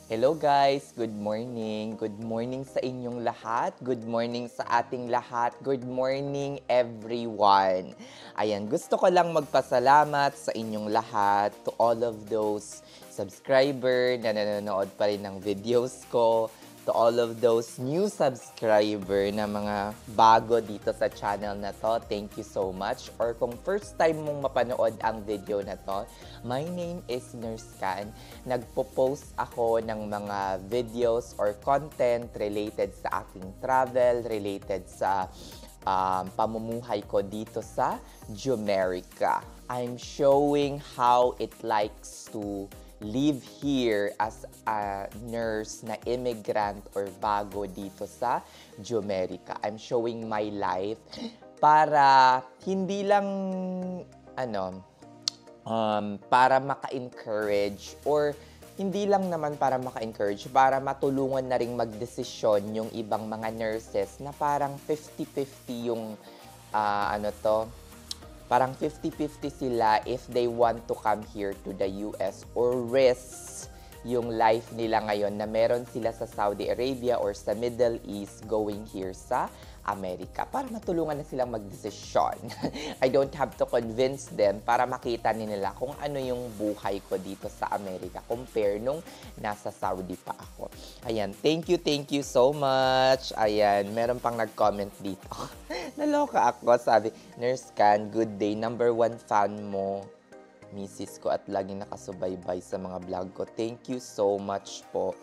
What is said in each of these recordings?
Hello guys, good morning. Good morning sa inyong lahat. Good morning sa ating lahat. Good morning everyone. Ayan, gusto ko lang magpasalamat sa inyong lahat, to all of those subscriber na nanonood pa rin ng videos ko, to all of those new subscriber na mga bago dito sa channel na to. Thank you so much. Or kung first time mong mapanood ang video na to, my name is Nurse Can. Nagpo-post ako ng mga videos or content related sa aking travel, related sa pamumuhay ko dito sa Jumerica. I'm showing how it likes to live here as a nurse na immigrant or bago dito sa Jumerica. I'm showing my life para hindi lang para maka-encourage or hindi lang naman para maka-encourage, para matulungan na ring magdesisyon yung ibang mga nurses na parang 50-50 yung parang 50-50 sila if they want to come here to the US or risk yung life nila ngayon na meron sila sa Saudi Arabia or sa Middle East going here sa Amerika para matulungan na silang magdesisyon. I don't have to convince them para makita nila kung ano yung buhay ko dito sa Amerika compare nung nasa Saudi pa ako. Ayan, thank you so much. Ayan, meron pang nag-comment dito. Naloka ako, sabi, Nurse Can, good day, #1 fan mo. Misis ko at laging nakasubaybay sa mga vlog ko. Thank you so much po.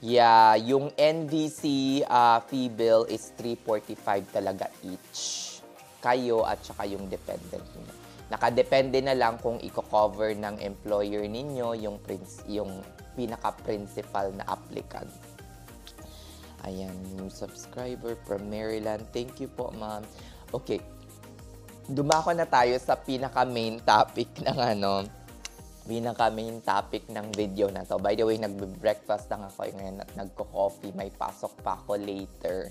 Yeah, yung NVC fee bill is $345 talaga each. Kayo at saka yung dependent niyo. Nakadepende na lang kung i-cover ng employer ninyo yung pinaka-principal na applicant. Ayan, new subscriber from Maryland. Thank you po, ma'am. Okay. Dumako na tayo sa pinaka-main topic ng video na to. By the way, nagbe-breakfast lang ako ngayon at nagko-coffee. May pasok pa ako later.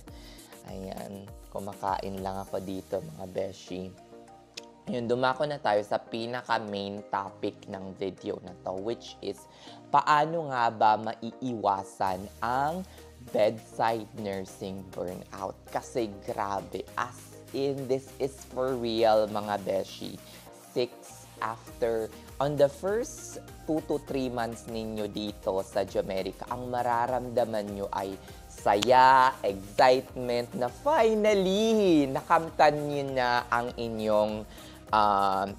Ayan, kumakain lang ako dito mga beshi. Yun, dumako na tayo sa pinaka-main topic ng video na to, which is paano nga ba maiiwasan ang bedside nursing burnout? Kasi grabe, as in, this is for real mga beshi. On the first 2 to 3 months ninyo dito sa Jumerica, ang mararamdaman nyo ay saya, excitement na finally nakamtan nyo na ang inyong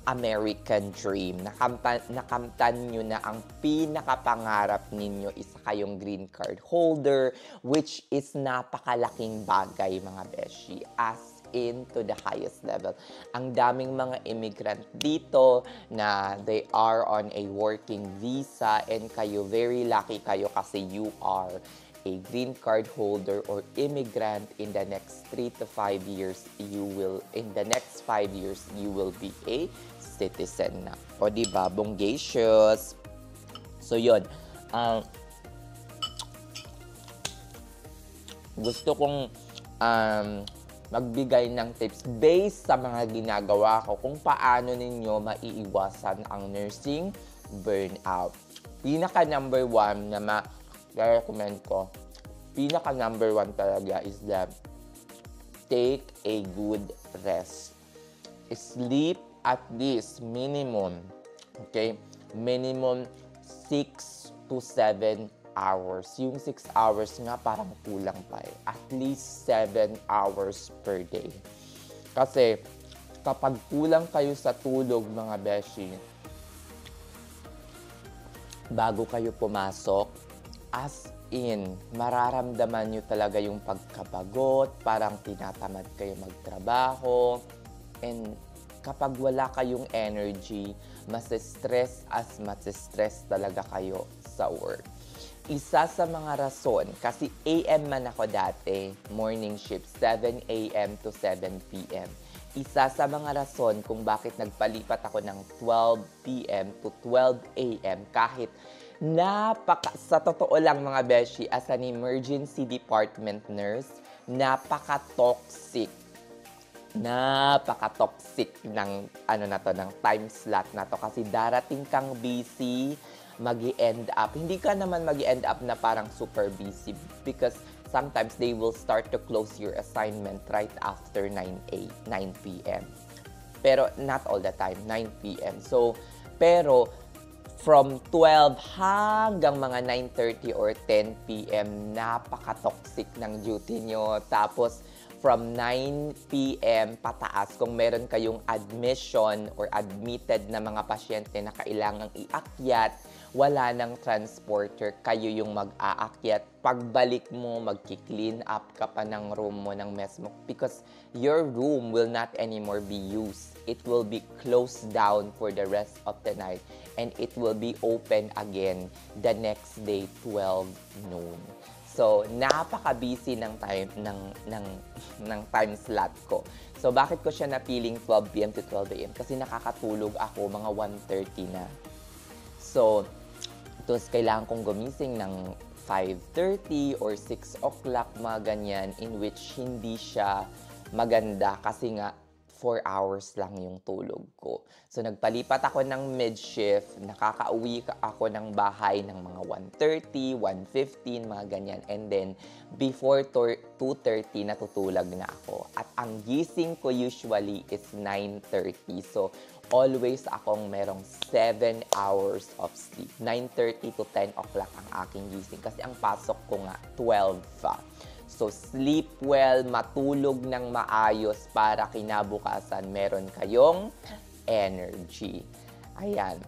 American dream. Nakamtan nyo na ang pinakapangarap ninyo, isa kayong green card holder, which is napakalaking bagay mga beshi, as into the highest level. Ang daming mga immigrant dito na they are on a working visa and kayo, very lucky kayo kasi you are a green card holder or immigrant. In the next 3 to 5 years, you will be a citizen na. O diba, bongacious. So yun, gusto kong magbigay ng tips based sa mga ginagawa ko kung paano ninyo maiiwasan ang nursing burnout. Pinaka number 1 na ma-recommend ko, pinaka number 1 talaga is that take a good rest. Sleep at least minimum 6 to 7 hours. Yung 6 hours nga parang kulang pa eh. At least 7 hours per day. Kasi kapag kulang kayo sa tulog mga beshi, bago kayo pumasok, as in, mararamdaman nyo talaga yung pagkabagot, parang tinatamad kayo magtrabaho, and kapag wala kayong energy, mas-stress talaga kayo sa work. Isa sa mga rason, kasi AM man ako dati, morning shift, 7 AM to 7 PM. Isa sa mga rason kung bakit nagpalipat ako ng 12 PM to 12 AM kahit sa totoo lang mga beshi, as an emergency department nurse, napaka-toxic napaka-toxic ng ano na to, ng time slot na to kasi darating kang busy, magi-end up. Hindi ka naman magi-end up na parang super busy because sometimes they will start to close your assignment right after 9 p.m. Pero not all the time, 9 p.m. So, pero from 12 hanggang mga 9:30 or 10 p.m., napaka-toxic ng duty nyo. Tapos, from 9 p.m. pataas, kung meron kayong admission or admitted na mga pasyente na kailangang iakyat, wala nang transporter, kayo yung mag-aakyat. Pagbalik mo, magki-clean up ka pa ng room mo, ng mess mo. Because your room will not anymore be used. It will be closed down for the rest of the night. And it will be open again the next day, 12 noon. So, napaka-busy ng time slot ko. So, bakit ko siya napiling 12 p.m. to 12 a.m.? Kasi nakakatulog ako mga 1:30 na. So, tapos kailangan kong gumising ng 5:30 or 6 o'clock, mga ganyan, in which hindi siya maganda kasi nga 4 hours lang yung tulog ko. So, nagpalipat ako ng mid-shift, nakakauwi ako ng bahay ng mga 1:30, 1:15, mga ganyan. And then, before 2:30, natutulog na ako. At ang gising ko usually is 9:30. So, always akong merong 7 hours of sleep. 9:30 to 10 o'clock ang aking gising. Kasi ang pasok ko nga, 12. So, sleep well, matulog ng maayos para kinabukasan meron kayong energy. Ayan.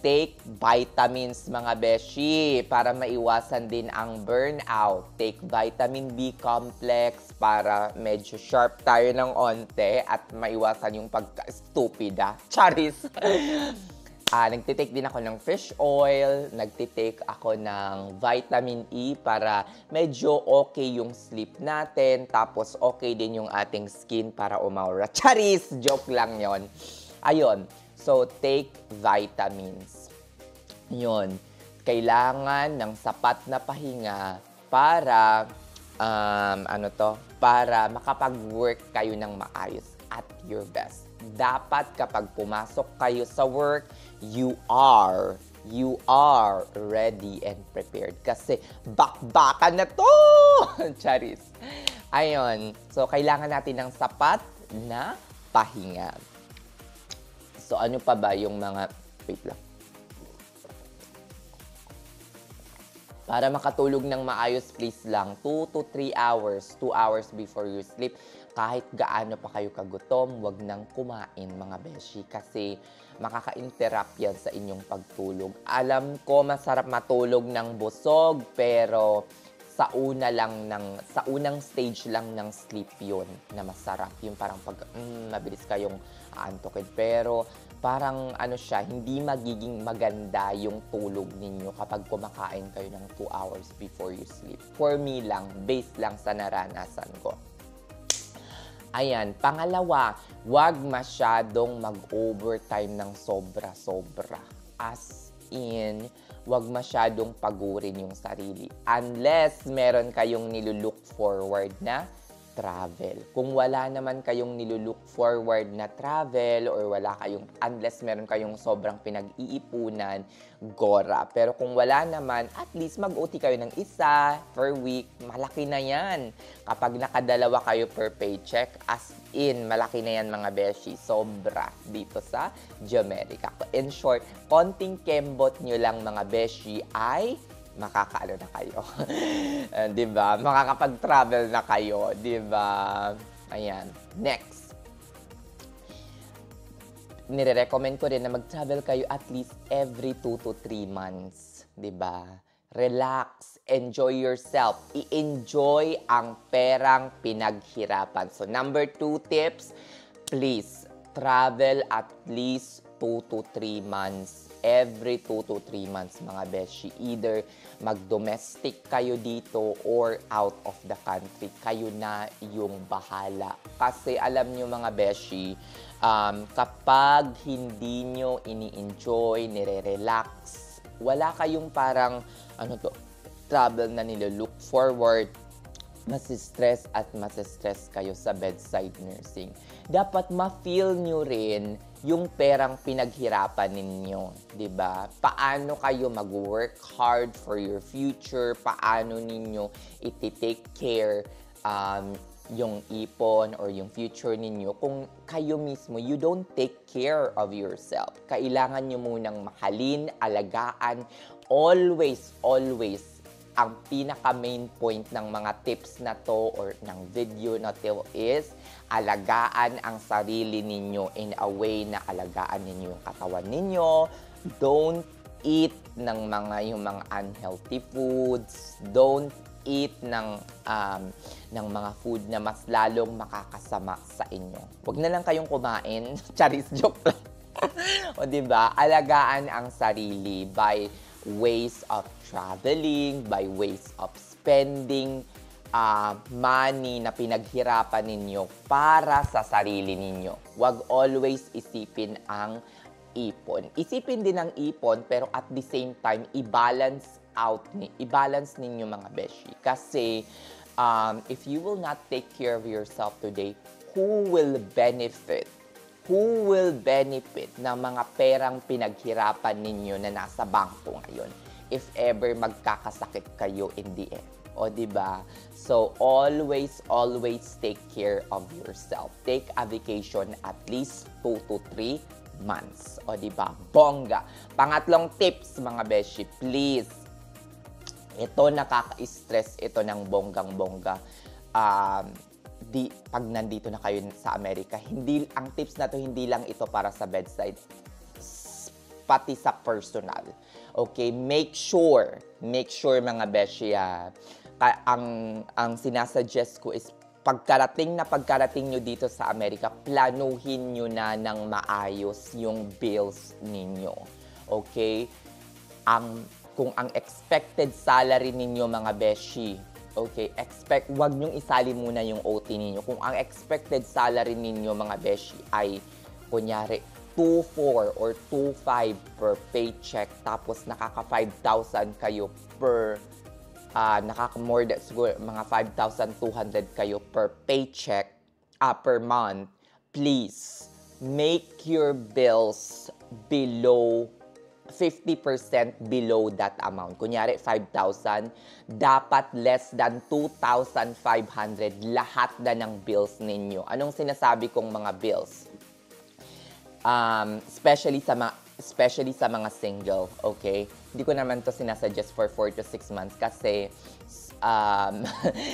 Take vitamins, mga beshi, para maiwasan din ang burnout. Take vitamin B complex para medyo sharp tayo ng onte at maiwasan yung pagka-stupida. Charis! Nagtitake din ako ng fish oil, nagtitake ako ng vitamin E para medyo okay yung sleep natin, tapos okay din yung ating skin para umaura. Charis! Joke lang yon. Ayun. So, take vitamins. Yun. Kailangan ng sapat na pahinga para, para makapag-work kayo ng maayos at your best. Dapat kapag pumasok kayo sa work, you are ready and prepared. Kasi bakbakan na to! Charis. Ayun. So, kailangan natin ng sapat na pahinga. So, ano pa ba yung mga... Wait lang. Para makatulog ng maayos, please lang, 2 to 3 hours, 2 hours before you sleep. Kahit gaano pa kayo kagutom, wag nang kumain, mga beshi. Kasi makaka-interrupt yan sa inyong pagtulog. Alam ko, masarap matulog ng busog, pero sa unang stage lang ng sleep yun na masarap. Yung parang mabilis kayong aantokin. Pero parang hindi magiging maganda yung tulog ninyo kapag kumakain kayo ng 2 hours before you sleep. For me lang, based lang sa naranasan ko. Ayan, pangalawa, wag masyadong mag-overtime ng sobra-sobra. As in, wag masyadong pagurin yung sarili. Unless meron kayong nilulook forward na travel. Kung wala naman kayong nilulook forward na travel or unless meron kayong sobrang pinag-iipunan, gora. Pero kung wala naman, at least mag-OT kayo ng isa per week, malaki na yan. Kapag nakadalawa kayo per paycheck, as in, malaki na yan, mga beshi. Sobra dito sa Jamaica. In short, konting kembot nyo lang, mga beshi, ay makakaano na kayo. Diba? Makakapag-travel na kayo. Diba? Ayan. Next. Nire-recommend ko rin na mag-travel kayo at least every 2 to 3 months. Diba? Relax. Enjoy yourself. I-enjoy ang perang pinaghirapan. So, number 2 tips, please, travel at least 2 to 3 months. Every 2 to 3 months, mga beshi. Either mag-domestic kayo dito or out of the country. Kayo na yung bahala. Kasi alam nyo, mga beshi, kapag hindi nyo ini-enjoy, nire-relax, wala kayong parang, travel na nilo-look forward, masistress at masistress kayo sa bedside nursing. Dapat ma-feel nyo rin yung perang pinaghirapan ninyo, di ba? Paano kayo mag-work hard for your future? Paano ninyo iti-take care yung ipon or yung future ninyo kung kayo mismo, you don't take care of yourself. Kailangan nyo munang mahalin, alagaan, always, ang pinaka-main point ng mga tips na to or ng video na to is alagaan ang sarili ninyo in a way na alagaan ninyo yung katawan ninyo. Don't eat ng yung mga unhealthy foods. Don't eat ng mga food na mas lalong makakasama sa inyo. Huwag na lang kayong kumain. Charis, joke lang. O diba? Alagaan ang sarili by ways of traveling, by ways of spending money na pinaghirapan ninyo para sa sarili ninyo. Huwag always isipin ang ipon. Isipin din ang ipon pero at the same time, i-balance ninyo mga beshi. Kasi if you will not take care of yourself today, who will benefit? Who will benefit ng mga perang pinaghirapan ninyo na nasa bangko ngayon if ever magkakasakit kayo in the end? O, diba? So, always take care of yourself. Take a vacation at least 2 to 3 months. O, diba? Bongga. Pangatlong tips, mga beshi, please. Ito, nakaka-stress ito ng bonggang-bongga. Pag nandito na kayo sa Amerika, ang tips na to hindi lang ito para sa bedside, pati sa personal. Okay, make sure mga beshi, ang sinasuggest ko is pagkarating nyo dito sa Amerika, planuhin nyo na ng maayos yung bills ninyo. Okay? Kung ang expected salary ninyo mga beshi, okay, wag nyong isali muna yung OT ninyo. Kung ang expected salary ninyo mga beshi ay kunyari 2,400 or 2,500 per paycheck, tapos nakaka 5,000 kayo per more than siguro mga 5,200 kayo per paycheck per month, please make your bills below 50% below that amount. Kunyari, 5,000, dapat less than 2,500 lahat na ng bills ninyo. Anong sinasabi kong mga bills? Especially sa mga single, okay? Hindi ko naman to sinasuggest for 4 to 6 months kasi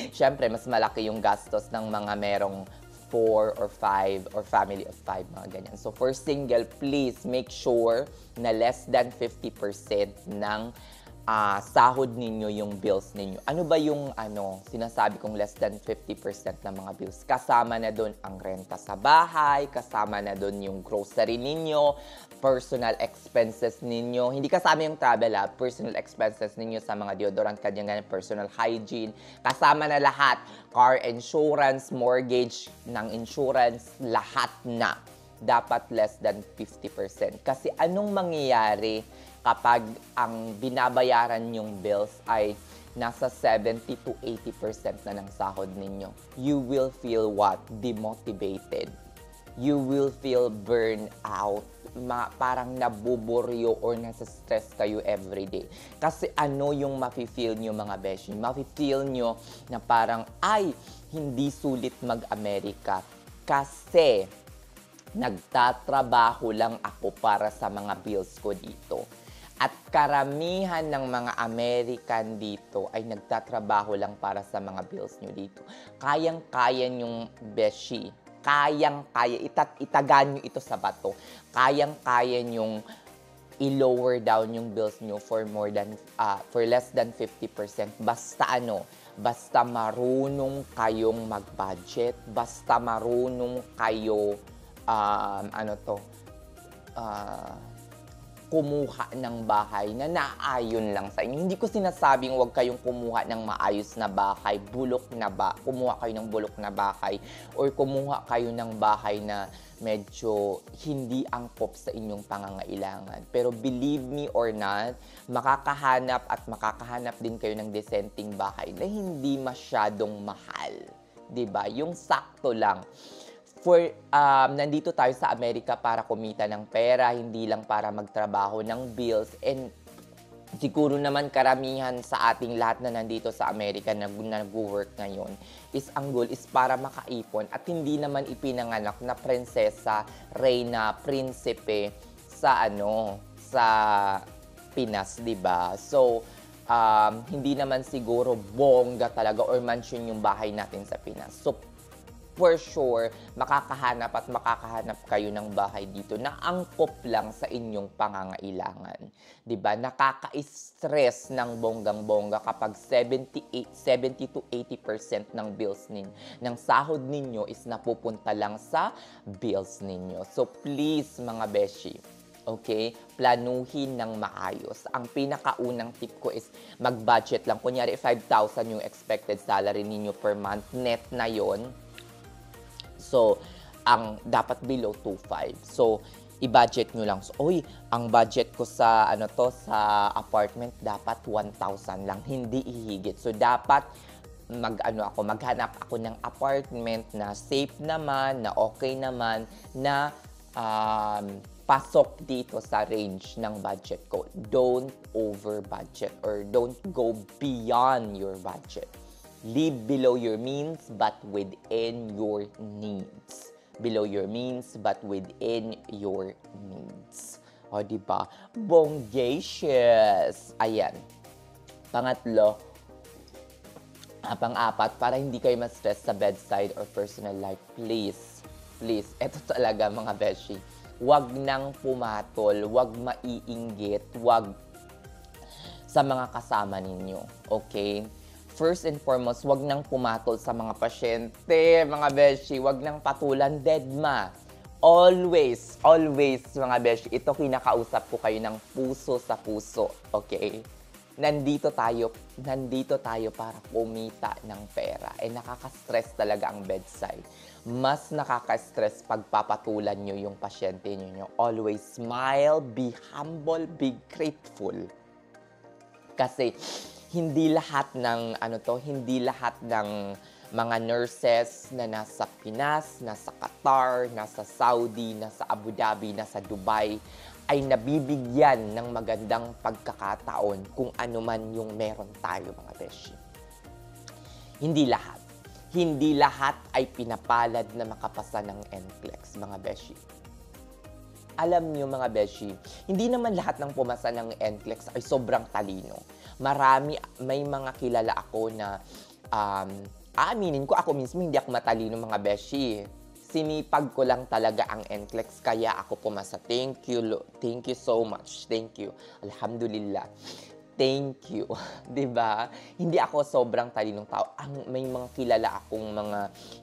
syempre, mas malaki yung gastos ng mga merong 4 or 5 or family of 5, mga ganyan. So, for single, please make sure na less than 50% ng sahod ninyo yung bills ninyo. Ano ba yung sinasabi kong less than 50% ng mga bills? Kasama na doon ang renta sa bahay, kasama na doon yung grocery ninyo, personal expenses ninyo. Hindi kasama yung travel, personal expenses ninyo sa mga deodorant, ganyan, personal hygiene. Kasama na lahat. Car insurance, mortgage ng insurance, lahat na. Dapat less than 50%. Kasi anong mangyayari kapag ang binabayaran yung bills ay nasa 70 to 80% na ng sahod ninyo? You will feel what? Demotivated. You will feel burned out. Parang nabuburyo or nasa-stress kayo everyday. Kasi ano yung mafe-feel nyo mga beshi? Mafe-feel nyo na parang, ay, hindi sulit mag-Amerika. Kasi nagtatrabaho lang ako para sa mga bills ko dito. At karamihan ng mga American dito ay nagtatrabaho lang para sa mga bills nyo dito. Kayang-kaya nyong beshi. Kayang-kaya. Itagan nyo ito sa bato. Kayang-kaya nyong i-lower down yung bills nyo for less than 50%. Basta marunong kayong mag-budget. Basta marunong kayo kumuha ng bahay na naayon lang sa inyo. Hindi ko sinasabing huwag kayong kumuha ng maayos na bahay, kumuha kayo ng bulok na bahay, or kumuha kayo ng bahay na medyo hindi angkop sa inyong pangangailangan. Pero believe me or not, makakahanap din kayo ng desenting bahay na hindi masyadong mahal. 'Di ba? Yung sakto lang. Nandito tayo sa Amerika para kumita ng pera, hindi lang para magtrabaho ng bills. And siguro naman karamihan sa ating lahat na nandito sa Amerika na nag-work ngayon ang goal is para makaipon at hindi naman ipinanganak na prinsesa, reyna, prinsipe sa Pinas, 'di ba? So hindi naman siguro bongga talaga or mansion yung bahay natin sa Pinas. So for sure, makakahanap kayo ng bahay dito na angkop lang sa inyong pangangailangan. 'Di ba? Nakaka-stress ng bonggang-bongga kapag 70 to 80% ng bills ng sahod ninyo is napupunta lang sa bills ninyo. So please mga beshi, okay? Planuhin ng maayos. Ang pinakaunang tip ko is mag-budget lang. Kunyari 5,000 yung expected salary ninyo per month, net na yon. So, ang dapat below 2,500. So, i-budget nyo lang. So, ang budget ko sa sa apartment dapat 1,000 lang, hindi ihigit. So, dapat maghanap ako ng apartment na safe naman, na okay naman, na pasok dito sa range ng budget ko. Don't over budget or don't go beyond your budget. Live below your means but within your needs. Below your means but within your needs. O, diba? Bonggacious! Ayan. Pangatlo, pang-apat, para hindi kayo ma-stress sa bedside or personal life, please, eto talaga mga beshi, wag nang pumatol, wag maiinggit, wag sa mga kasama ninyo. Okay? First and foremost, wag nang pumatol sa mga pasyente, mga beshi. Wag nang patulan, deadma. Always, mga beshi. Ito kinakausap ko kayo ng puso sa puso. Okay? Nandito tayo para kumita ng pera. Nakaka-stress talaga ang bedside. Mas nakaka-stress pag papatulan nyo yung pasyente nyo. Always smile, be humble, be grateful. Kasi hindi lahat ng mga nurses na nasa Pinas, nasa Qatar, nasa Saudi, nasa Abu Dhabi, nasa Dubai ay nabibigyan ng magandang pagkakataon kung ano man yung meron tayo, mga beshi. Hindi lahat. Hindi lahat ay pinapalad na makapasa ng NCLEX, mga beshi. Alam nyo mga beshi, hindi naman lahat ng pumasa ng NCLEX ay sobrang talino. May mga kilala ako na aaminin ko, ako mismo hindi ako matalino mga beshi. Sinipag ko lang talaga ang NCLEX kaya ako pumasa. Thank you so much. Thank you. Alhamdulillah. Thank you. 'Di ba? Hindi ako sobrang talinong tao. May mga kilala akong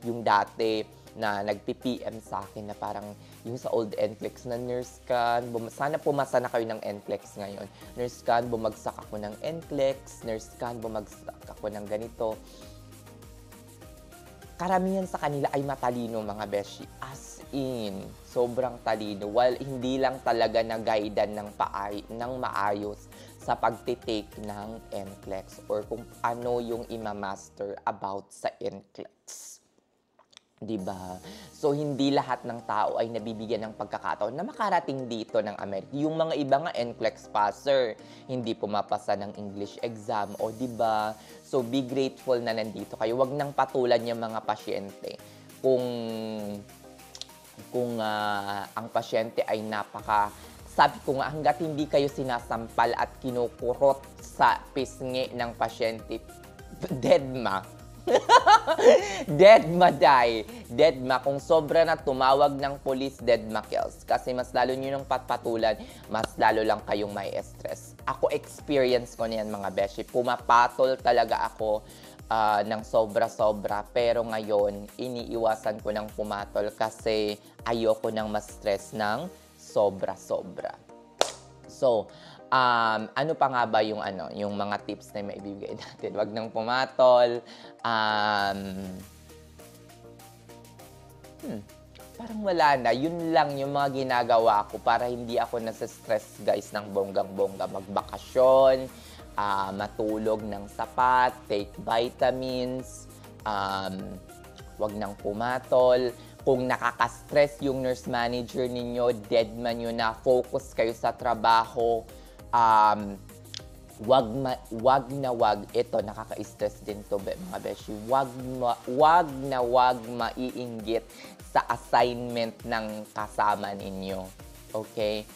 yung dati na nagpi-PM sa akin na parang yung sa old NCLEX na nurse kan, sana pumasa na kayo ng NCLEX ngayon. Nurse kan, bumagsak ako ng NCLEX. Nurse kan, bumagsak ako ng ganito. Karamihan sa kanila ay matalino mga beshi. As in, sobrang talino. While hindi lang talaga na-guidean ng maayos sa pagtitake ng NCLEX or kung ano yung imamaster about sa NCLEX. Diba? So, hindi lahat ng tao ay nabibigyan ng pagkakataon na makarating dito ng Amerika. Yung mga iba nga NCLEX passer, hindi pumapasa ng English exam. O, diba? So, be grateful na nandito kayo. Huwag nang patulan yung mga pasyente. Kung ang pasyente ay sabi ko nga, hanggat hindi kayo sinasampal at kinukurot sa pisngi ng pasyente, deadma. Deadma die. Deadma. Kung sobra na tumawag ng police, deadma kills. Kasi mas lalo nyo nang patpatulan, mas lalo lang kayong may stress. Ako, experience ko niyan mga beshi. Pumapatol talaga ako ng sobra-sobra. Pero ngayon, iniiwasan ko ng pumatol kasi ayoko nang ma-stress ng sobra-sobra. So, ano pa nga ba yung yung mga tips na maibibigay natin? Wag nang pumatol. Parang wala na. Yun lang yung mga ginagawa ko para hindi ako nasa-stress, guys, ng bonggang-bongga. Magbakasyon, matulog ng sapat, take vitamins, wag nang pumatol. Kung nakaka-stress yung nurse manager ninyo, dead man yun na, focus kayo sa trabaho. Wag na wag, ito nakaka-stress din to mga beshi, wag na wag maiinggit sa assignment ng kasama ninyo. Okay?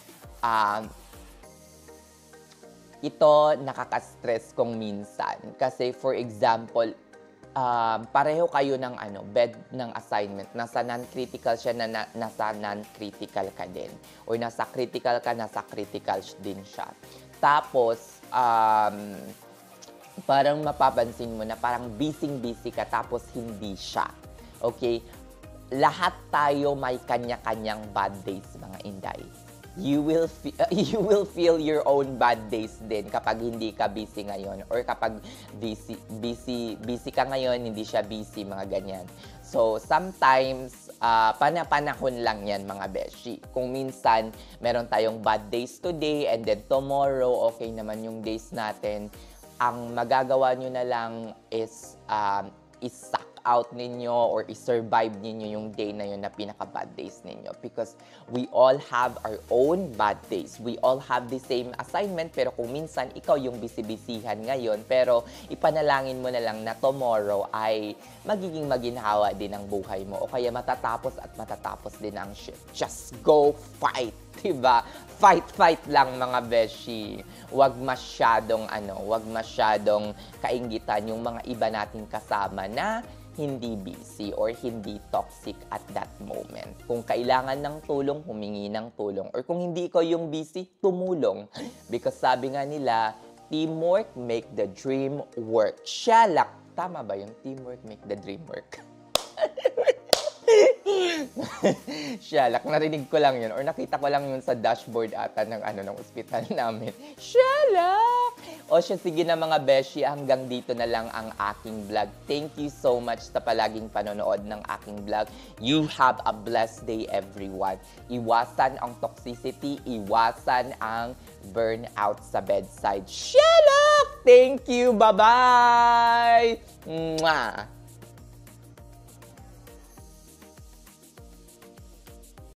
Ito nakaka-stress kung minsan. Kasi for example, pareho kayo ng bed ng assignment. Nasa non-critical siya, nasa non-critical ka din. O nasa critical ka, nasa critical din siya. Tapos, parang mapapansin mo na parang busy-busy ka tapos hindi siya. Okay? Lahat tayo may kanya-kanyang bad days, mga Inday. You will feel your own bad days din kapag hindi ka busy ngayon or kapag busy ka ngayon, hindi siya busy, mga ganyan. So, sometimes, panahon lang yan, mga beshi. Kung minsan, meron tayong bad days today and then tomorrow, okay naman yung days natin, ang magagawa nyo na lang is suck out ninyo or i-survive ninyo yung day na yun na pinaka-bad days ninyo. Because we all have our own bad days. We all have the same assignment, pero kung minsan ikaw yung busy-busyhan ngayon, pero ipanalangin mo na lang na tomorrow ay magiging maginhawa din ang buhay mo o kaya matatapos at matatapos din ang shift. Just go fight! Diba? Fight lang, mga beshi. Wag masyadong kainggitan yung mga iba nating kasama na hindi busy or hindi toxic at that moment. Kung kailangan ng tulong, humingi ng tulong. Or kung hindi ikaw yung busy, tumulong. Because sabi nga nila, teamwork make the dream work. Shalak! Tama ba yung teamwork make the dream work? Shalak, narinig ko lang yun or nakita ko lang yun sa dashboard ata ng ng ospital namin. Shalak! O siya, sige na mga beshi, hanggang dito na lang ang aking vlog. Thank you so much sa palaging panonood ng aking vlog. You have a blessed day, everyone. Iwasan ang toxicity, iwasan ang burnout sa bedside. Shalak! Thank you! Bye-bye! Mwah!